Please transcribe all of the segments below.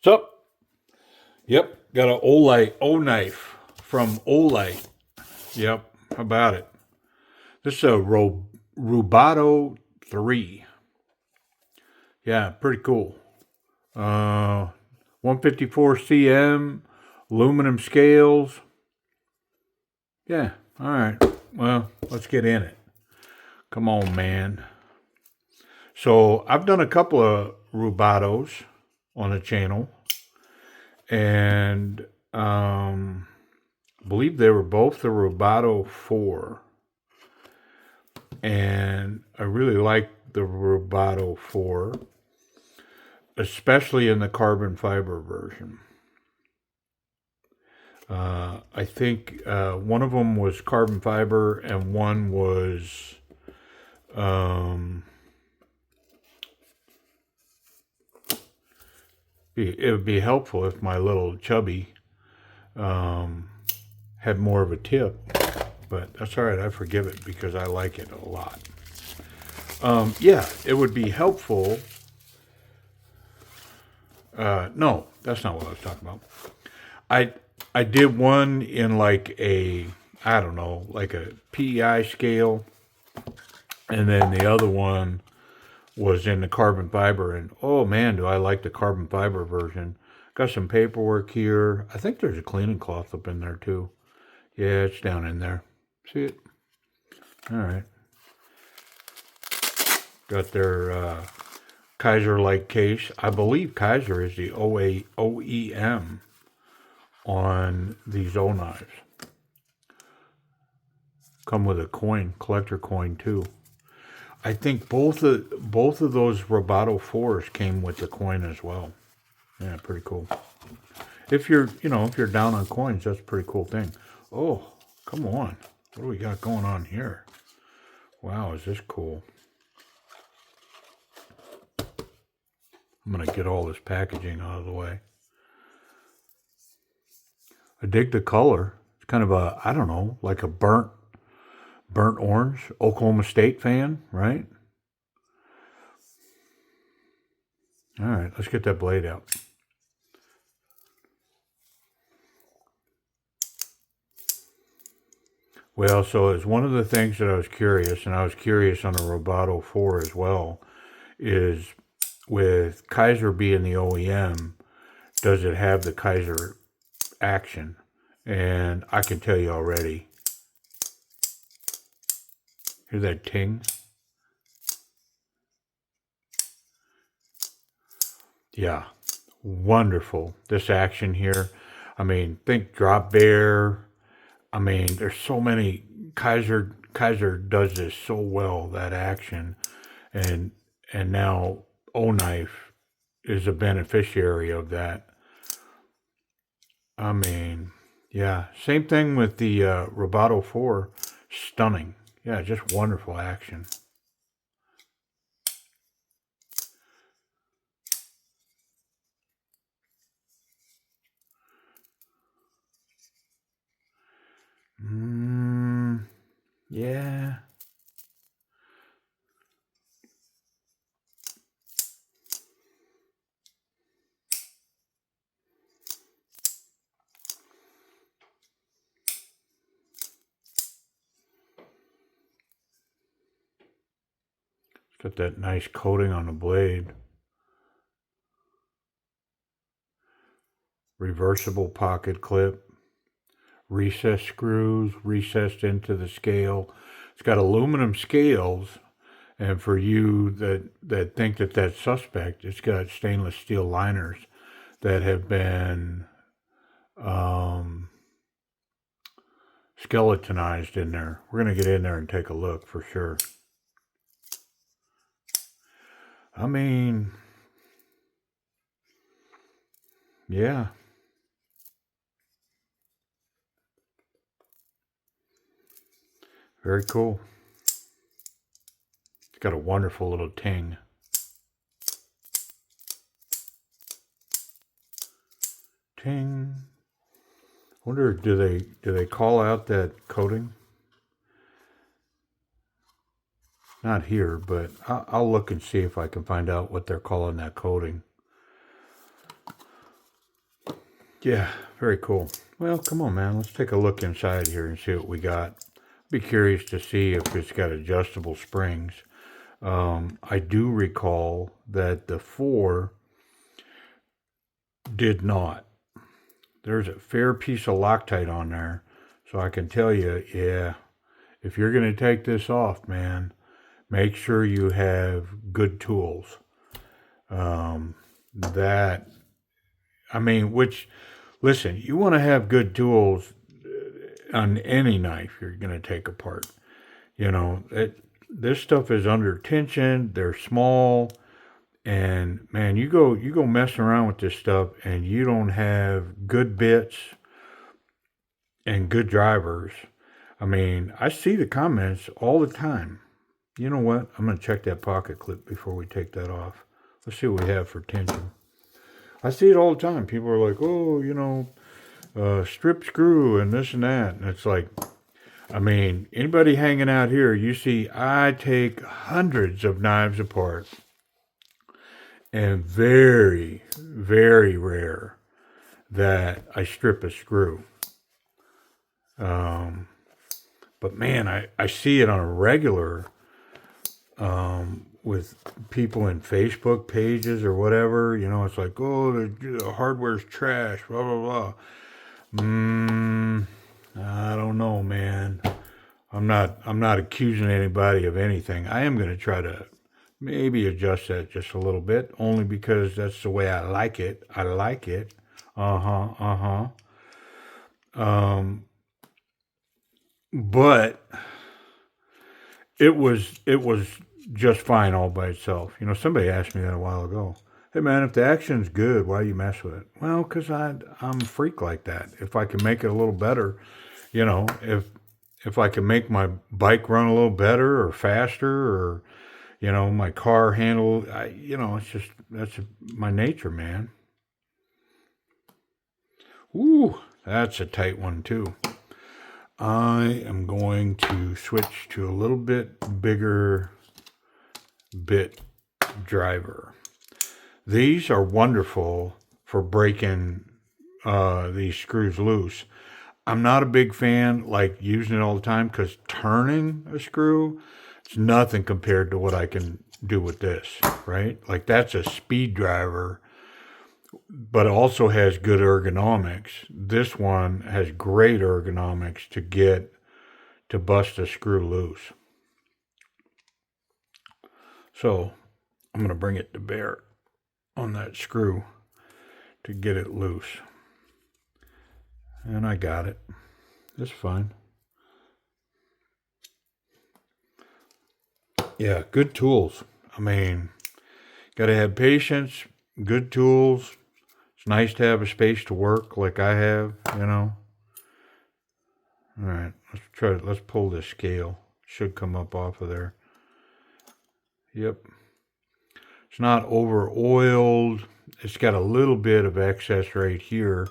What's up? Yep, got an Oknife from Olite. Yep, how about it? This is a Rubato 3. Yeah, pretty cool. 154 cm, aluminum scales. Yeah, all right. Well, let's get in it. Come on, man. So I've done a couple of Rubatos on the channel, and I believe they were both the Rubato 4. And I really like the Rubato 4, especially in the carbon fiber version. I think one of them was carbon fiber and one was it would be helpful if my little chubby had more of a tip, but that's all right. I forgive it because I like it a lot. Yeah, it would be helpful. No, that's not what I was talking about. I did one in like a, I don't know, like a PEI scale, and then the other one was in the carbon fiber. And oh man, do I like the carbon fiber version. Got some paperwork here. I think there's a cleaning cloth up in there too. Yeah, it's down in there. See it? All right. Got their Kaiser-like case. I believe Kaiser is the OEM on these O knives. Come with a coin, collector coin too. I think both of those Rubato 4s came with the coin as well. Yeah, pretty cool. If you're down on coins, that's a pretty cool thing. Oh, come on. What do we got going on here? Wow, is this cool? I'm going to get all this packaging out of the way. I dig the color. It's kind of a, I don't know, like a burnt orange. Oklahoma State fan, right? All right, let's get that blade out. Well, so it's one of the things that I was curious, and I was curious on the Rubato 4 as well, is with Kaiser being the OEM, does it have the Kaiser action? And I can tell you already. Hear that ting? Yeah, wonderful. This action here. I mean, think drop bear. I mean, there's so many. Kaiser does this so well, that action, and now Oknife is a beneficiary of that. I mean, yeah, same thing with the Rubato 4. Stunning. Yeah, just wonderful action. Yeah. It's got that nice coating on the blade. Reversible pocket clip. Recessed screws, recessed into the scale. It's got aluminum scales. And for you that think that that's suspect, it's got stainless steel liners that have been skeletonized in there. We're going to get in there and take a look for sure. I mean, yeah. Very cool. It's got a wonderful little ting. Ting. Wonder, do they call out that coating? Not here, but I'll look and see if I can find out what they're calling that coating. Yeah, very cool. Well, come on, man. Let's take a look inside here and see what we got. Be curious to see if it's got adjustable springs. I do recall that the 4 did not. There's a fair piece of Loctite on there. So I can tell you, yeah, if you're going to take this off, man, make sure you have good tools. That, I mean, which, listen, you want to have good tools on any knife you're going to take apart. This stuff is under tension. They're small, and man, you go messing around with this stuff, and you don't have good bits and good drivers. I mean, I see the comments all the time. You know what? I'm going to check that pocket clip before we take that off. Let's see what we have for tension. I see it all the time. People are like, oh, strip screw and this and that. And it's like, I mean, anybody hanging out here, you see, I take hundreds of knives apart. And very, very rare that I strip a screw. But man, I see it on a regular with people in Facebook pages or whatever. It's like, oh, the hardware's trash, blah, blah, blah. I don't know, man. I'm not accusing anybody of anything. I am going to try to maybe adjust that just a little bit, only because that's the way I like it. I like it. But it was just fine all by itself. Somebody asked me that a while ago. Hey man, if the action's good, why do you mess with it? Well, because I'm a freak like that. If I can make it a little better, if I can make my bike run a little better or faster, or my car handle, it's just, that's my nature, man. Ooh, that's a tight one too. I am going to switch to a little bit bigger bit driver. These are wonderful for breaking these screws loose. I'm not a big fan like using it all the time, because turning a screw, it's nothing compared to what I can do with this, right? Like, that's a speed driver, but also has good ergonomics. This one has great ergonomics to bust a screw loose. So I'm going to bring it to bear on that screw to get it loose. And I got it. It's fine. Yeah, good tools. I mean, got to have patience, good tools. It's nice to have a space to work like I have, All right, let's pull this scale. Should come up off of there. Yep. It's not over oiled. It's got a little bit of excess right here,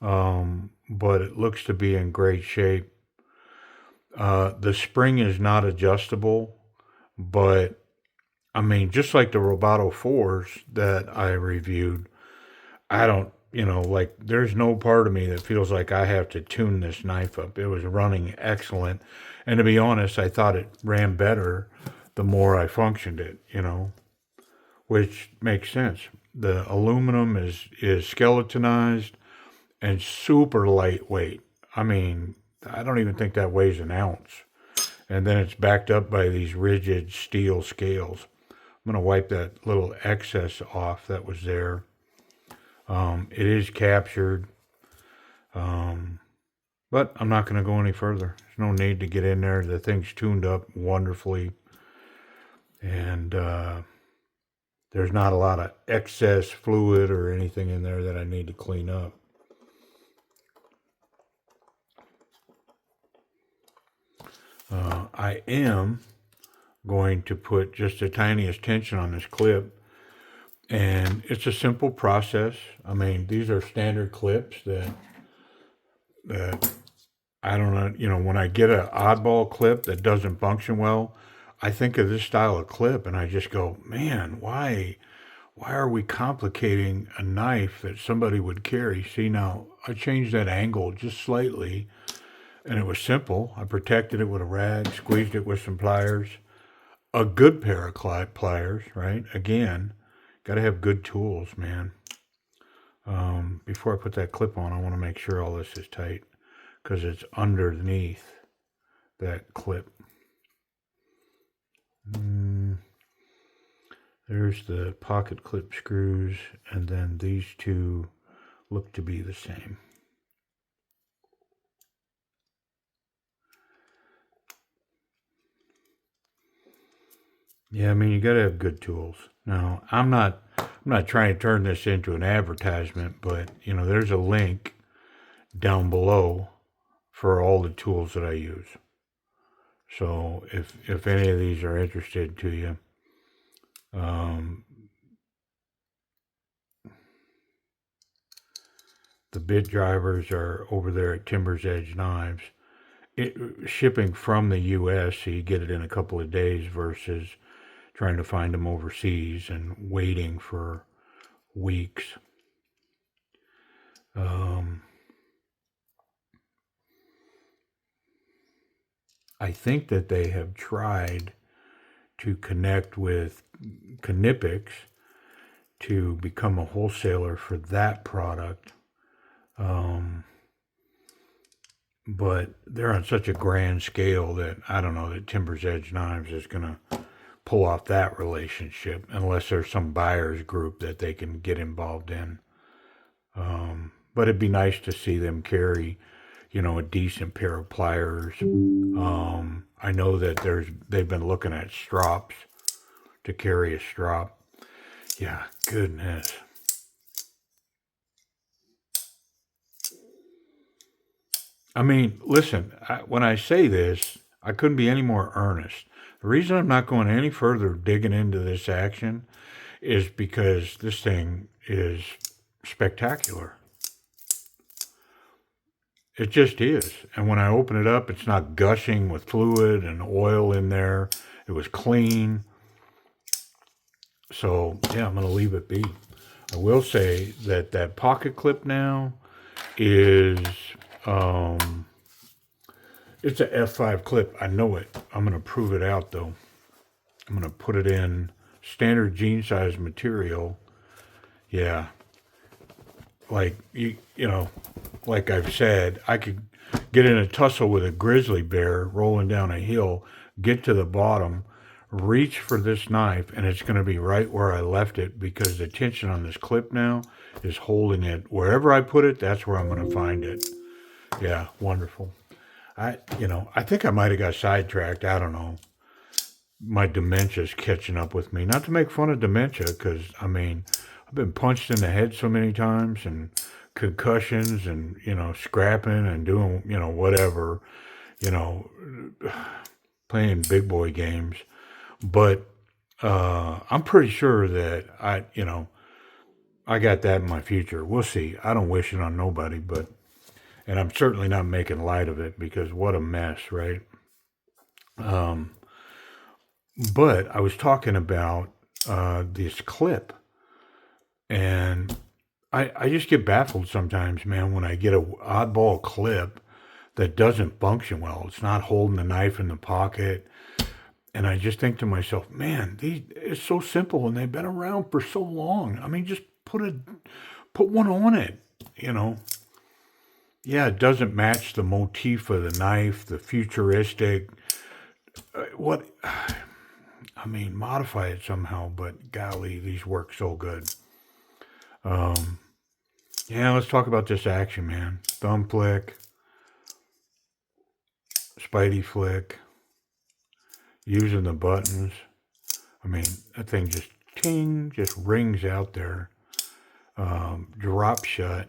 but it looks to be in great shape. The spring is not adjustable, but I mean, just like the Rubato 4s that I reviewed, I don't, like, there's no part of me that feels like I have to tune this knife up. It was running excellent. And to be honest, I thought it ran better the more I functioned it, which makes sense. The aluminum is skeletonized and super lightweight. I mean, I don't even think that weighs an ounce. And then it's backed up by these rigid steel scales. I'm going to wipe that little excess off that was there. It is captured, but I'm not going to go any further. There's no need to get in there. The thing's tuned up wonderfully, and there's not a lot of excess fluid or anything in there that I need to clean up. I am going to put just the tiniest tension on this clip. And it's a simple process. I mean, these are standard clips that I don't know, when I get an oddball clip that doesn't function well, I think of this style of clip and I just go, man, why why are we complicating a knife that somebody would carry? See, now I changed that angle just slightly, and it was simple. I protected it with a rag, squeezed it with some pliers, a good pair of pliers, right? Again, got to have good tools, man. Before I put that clip on, I want to make sure all this is tight because it's underneath that clip. There's the pocket clip screws, and then these two look to be the same. Yeah, I mean, you got to have good tools. Now, I'm not trying to turn this into an advertisement, but you know, there's a link down below for all the tools that I use. So if any of these are interested to you, the bit drivers are over there at Timber's Edge Knives. Shipping from the U.S., so you get it in a couple of days versus trying to find them overseas and waiting for weeks. I think that they have tried to connect with Knipex to become a wholesaler for that product. But they're on such a grand scale that I don't know that Timber's Edge Knives is going to pull off that relationship unless there's some buyers group that they can get involved in. But it'd be nice to see them carry, you know, a decent pair of pliers. I know that they've been looking at strops to carry a strop. Yeah, goodness. I mean, listen, when I say this, I couldn't be any more earnest. The reason I'm not going any further digging into this action is because this thing is spectacular. It just is. And when I open it up, it's not gushing with fluid and oil in there. It was clean. So, yeah, I'm going to leave it be. I will say that that pocket clip now is, it's a F5 clip. I know it. I'm going to prove it out, though. I'm going to put it in standard jean size material. Yeah. Like, you know, like I've said, I could get in a tussle with a grizzly bear rolling down a hill, get to the bottom, reach for this knife, and it's going to be right where I left it because the tension on this clip now is holding it. Wherever I put it, that's where I'm going to find it. Yeah, wonderful. I think I might have got sidetracked. I don't know. My dementia's catching up with me. Not to make fun of dementia, because, I mean, I've been punched in the head so many times and concussions and, you know, scrapping and doing, you know, whatever, you know, playing big boy games. But I'm pretty sure that I got that in my future. We'll see. I don't wish it on nobody, and I'm certainly not making light of it because what a mess, right? But I was talking about this clip, and I just get baffled sometimes, man, when I get a oddball clip that doesn't function well. It's not holding the knife in the pocket. And I just think to myself, man, it's so simple and they've been around for so long. I mean, just put one on it, you know. Yeah, it doesn't match the motif of the knife, the futuristic. I mean, modify it somehow, but golly, these work so good. Yeah, let's talk about this action, man. Thumb flick, Spidey flick, using the buttons. I mean, that thing just ting, just rings out there. Drop shut.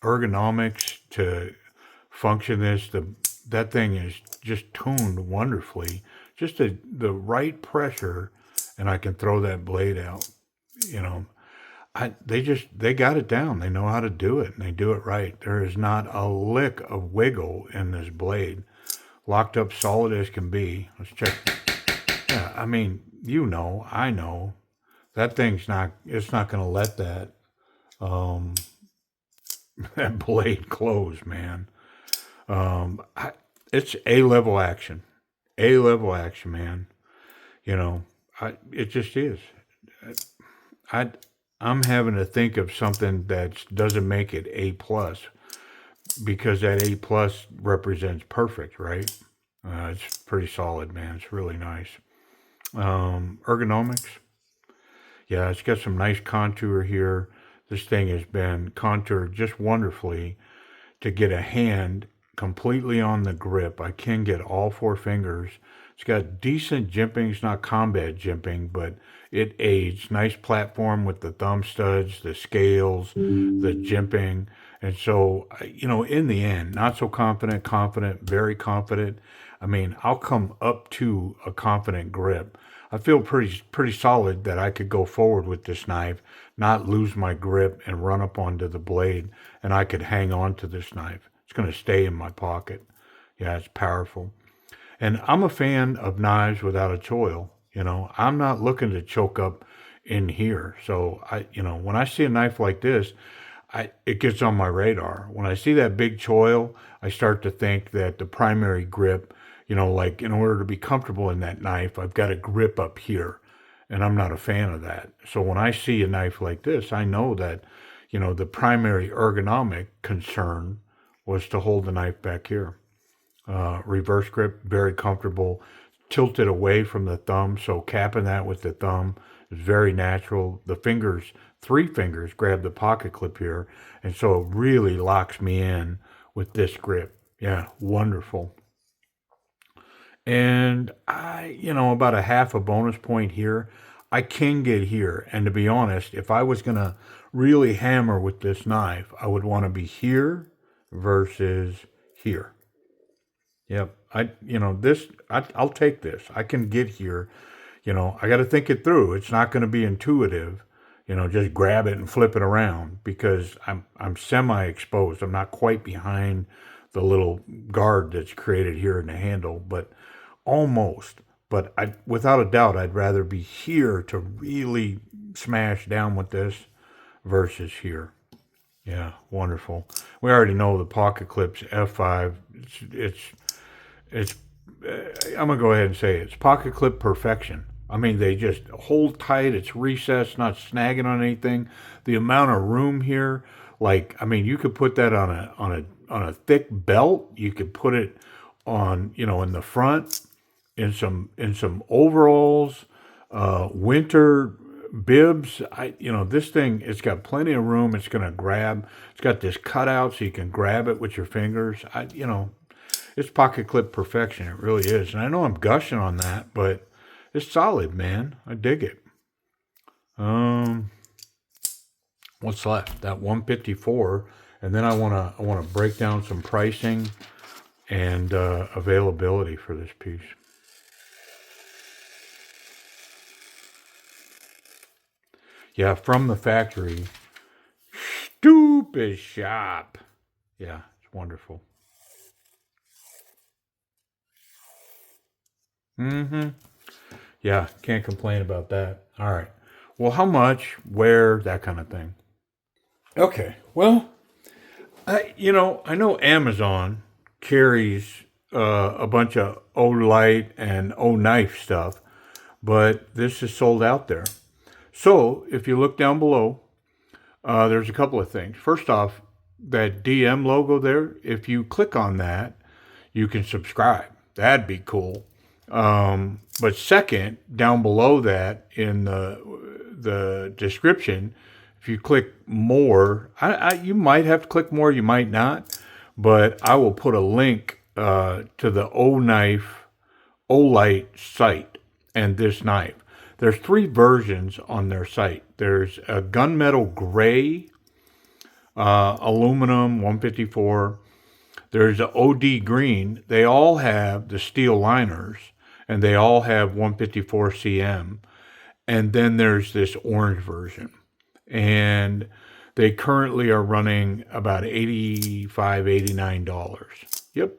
Ergonomics to function this. That thing is just tuned wonderfully. Just the right pressure, and I can throw that blade out. You know, they got it down. They know how to do it, and they do it right. There is not a lick of wiggle in this blade. Locked up solid as can be. Let's check. Yeah, I mean, you know, I know That thing's not, it's not going to let that, um, that blade close, man. It's A-level action. A-level action, man. You know, it just is. I, I'm having to think of something that doesn't make it A plus because that A plus represents perfect, right? It's pretty solid, man. It's really nice. Ergonomics, yeah, it's got some nice contour here. This thing has been contoured just wonderfully to get a hand completely on the grip. I can get all four fingers. It's got decent jimping. It's not combat jimping, but it aids. Nice platform with the thumb studs, the scales, the jimping. And so, in the end, not so confident, confident, very confident. I mean, I'll come up to a confident grip. I feel pretty solid that I could go forward with this knife, not lose my grip and run up onto the blade, and I could hang on to this knife. It's going to stay in my pocket. Yeah, it's powerful. And I'm a fan of knives without a choil. I'm not looking to choke up in here. So when I see a knife like this, it gets on my radar. When I see that big choil, I start to think that the primary grip, like in order to be comfortable in that knife, I've got a grip up here. And I'm not a fan of that. So when I see a knife like this, I know that, the primary ergonomic concern was to hold the knife back here. Reverse grip, very comfortable, tilted away from the thumb. So capping that with the thumb is very natural. The fingers, three fingers, grab the pocket clip here. And so it really locks me in with this grip. Yeah, wonderful. And about a half a bonus point here. I can get here. And to be honest, if I was going to really hammer with this knife, I would want to be here versus here. Yep. I'll take this. I can get here. I got to think it through. It's not going to be intuitive. Just grab it and flip it around because I'm semi-exposed. I'm not quite behind the little guard that's created here in the handle, but almost. But without a doubt, I'd rather be here to really smash down with this versus here. Yeah, wonderful. We already know the pocket clips F5. It's I'm gonna go ahead and say it's pocket clip perfection. I mean, they just hold tight. It's recessed, not snagging on anything. The amount of room here, you could put that on a thick belt. You could put it on, in the front, in some overalls, winter bibs. This thing, it's got plenty of room. It's gonna grab. It's got this cutout so you can grab it with your fingers. It's pocket clip perfection. It really is. And I know I'm gushing on that, but it's solid, man. I dig it. What's left? That 154, and then I wanna break down some pricing and availability for this piece. Yeah, from the factory. Stupid shop. Yeah, it's wonderful. Mm-hmm. Yeah, can't complain about that. All right. Well, how much, where, that kind of thing. Okay. Well, I know Amazon carries a bunch of O-Light and O-Knife stuff, but this is sold out there. So if you look down below, there's a couple of things. First off, that DM logo there, if you click on that, you can subscribe. That'd be cool. But second, down below that in the description, if you click more, you might have to click more, you might not, but I will put a link to the O-Light site and this knife. There's three versions on their site. There's a gunmetal gray, aluminum 154. There's a OD green. They all have the steel liners, and they all have 154 cm. And then there's this orange version. And they currently are running about $85, $89. Yep.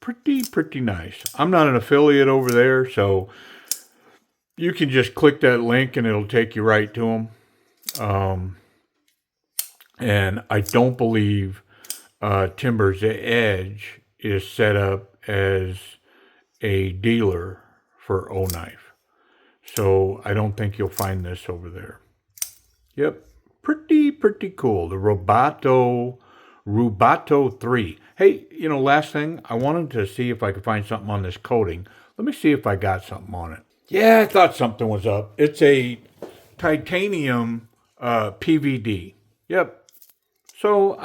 Pretty nice. I'm not an affiliate over there, so You can just click that link and it'll take you right to them. And I don't believe Timber's Edge is set up as a dealer for Oknife. So I don't think you'll find this over there. Yep, pretty cool. The Rubato 3. Hey, last thing, I wanted to see if I could find something on this coating. Let me see if I got something on it. Yeah, I thought something was up. It's a titanium PVD. Yep. So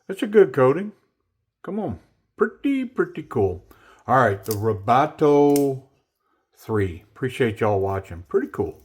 it's a good coating. Come on. Pretty cool. All right, the Rubato 3. Appreciate y'all watching. Pretty cool.